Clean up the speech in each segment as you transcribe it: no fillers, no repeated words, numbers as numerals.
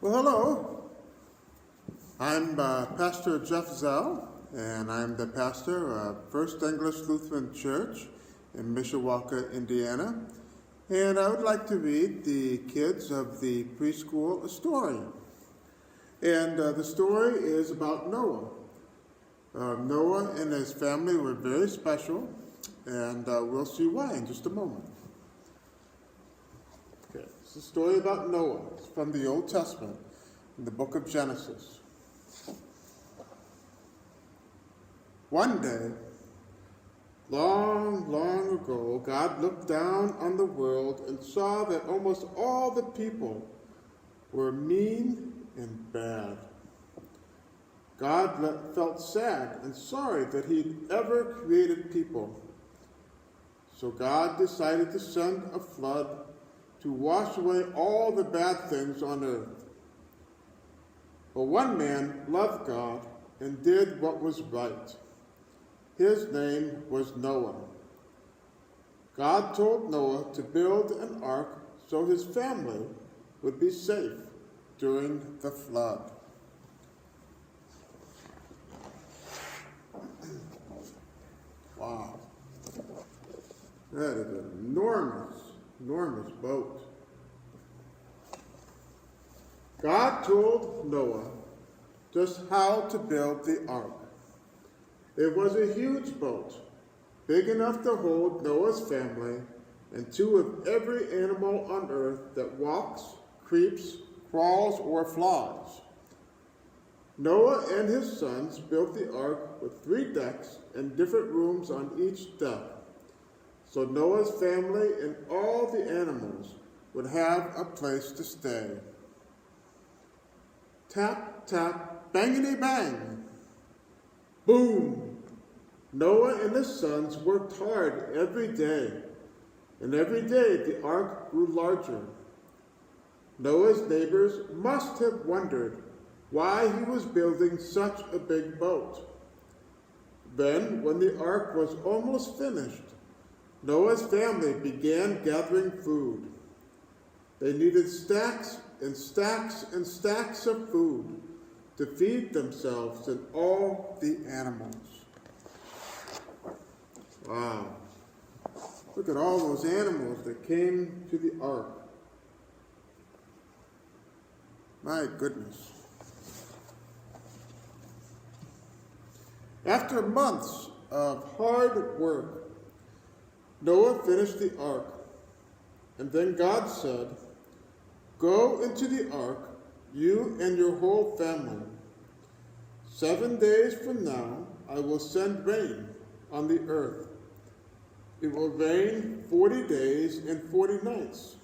Well, hello. I'm Pastor Jeff Zell, and I'm the pastor of First English Lutheran Church in Mishawaka, Indiana. And I would like to read the kids of the preschool a story. And the story is about Noah. Noah and his family were very special, and we'll see why in just a moment. Okay, it's a story about Noah. It's from the Old Testament, in the book of Genesis. One day, long, long ago, God looked down on the world and saw that almost all the people were mean and bad. God felt sad and sorry that he'd ever created people. So God decided to send a flood to wash away all the bad things on earth. But one man loved God and did what was right. His name was Noah. God told Noah to build an ark so his family would be safe during the flood. Wow. That is an enormous boat. God told Noah just how to build the ark. It was a huge boat, big enough to hold Noah's family and two of every animal on earth that walks, creeps, crawls, or flies. Noah and his sons built the ark with 3 decks and different rooms on each deck, so Noah's family and all the animals would have a place to stay. Tap, tap, bangity bang. Boom! Noah and his sons worked hard every day, and every day the ark grew larger. Noah's neighbors must have wondered why he was building such a big boat. Then, when the ark was almost finished, Noah's family began gathering food. They needed stacks and stacks and stacks of food to feed themselves and all the animals. Wow. Look at all those animals that came to the ark. My goodness. After months of hard work, Noah finished the ark. And then God said, "Go into the ark, you and your whole family. 7 days from now, I will send rain on the earth. It will rain 40 days and 40 nights.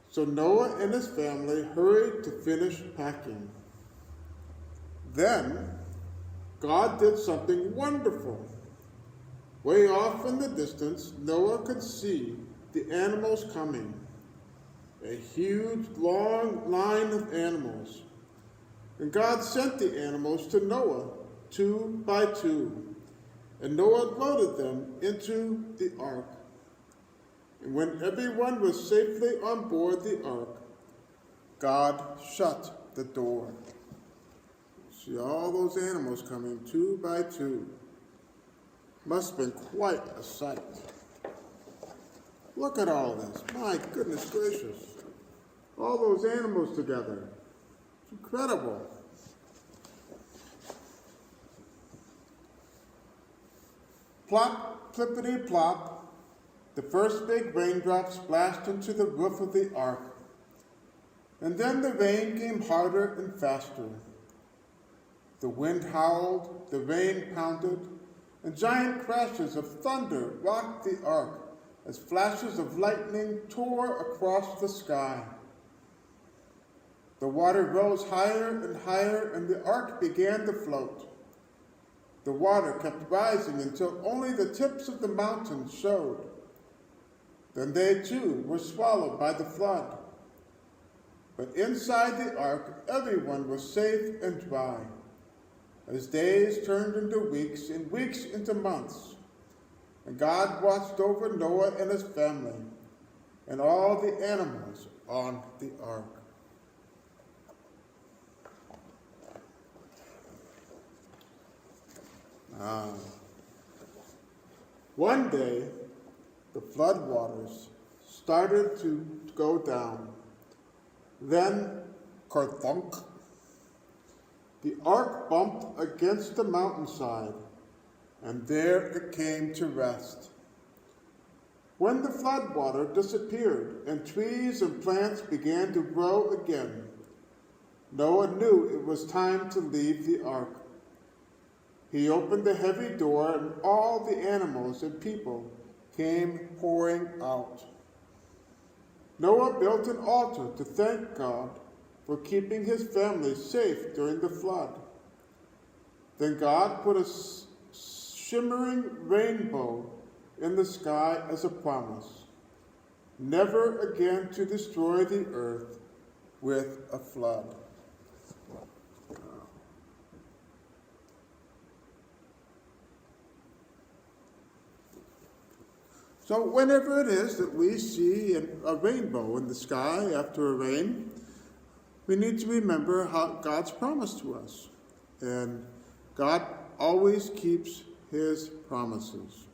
So Noah and his family hurried to finish packing. Then God did something wonderful. Way off in the distance, Noah could see the animals coming. A huge, long line of animals. And God sent the animals to Noah, 2 by 2. And Noah loaded them into the ark. And when everyone was safely on board the ark, God shut the door. See all those animals coming 2 by 2. Must have been quite a sight. Look at all this. My goodness gracious. All those animals together. It's incredible. Plop, plippity plop, the first big raindrop splashed into the roof of the ark. And then the rain came harder and faster. The wind howled, the rain pounded, and giant crashes of thunder rocked the ark as flashes of lightning tore across the sky. The water rose higher and higher, and the ark began to float. The water kept rising until only the tips of the mountains showed. Then they too were swallowed by the flood. But inside the ark, everyone was safe and dry. As days turned into weeks, and weeks into months, and God watched over Noah and his family, and all the animals on the ark. One day, the floodwaters started to go down. Then, kerthunk, the ark bumped against the mountainside, and there it came to rest. When the floodwater disappeared and trees and plants began to grow again, Noah knew it was time to leave the ark. He opened the heavy door, and all the animals and people came pouring out. Noah built an altar to thank God for keeping his family safe during the flood. Then God put a shimmering rainbow in the sky as a promise, never again to destroy the earth with a flood. So whenever it is that we see a rainbow in the sky after a rain, we need to remember God's promise to us. And God always keeps his promises.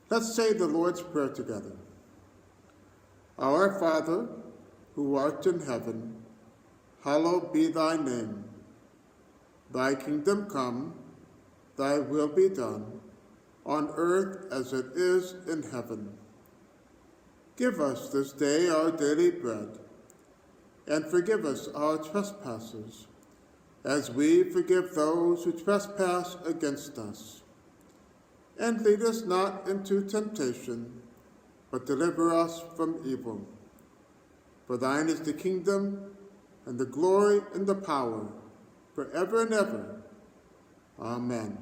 Let's say the Lord's Prayer together. Our Father, who art in heaven, hallowed be thy name. Thy kingdom come, thy will be done, on earth as it is in heaven. Give us this day our daily bread, and forgive us our trespasses, as we forgive those who trespass against us. And lead us not into temptation, but deliver us from evil. For thine is the kingdom, and the glory, and the power, forever and ever. Amen.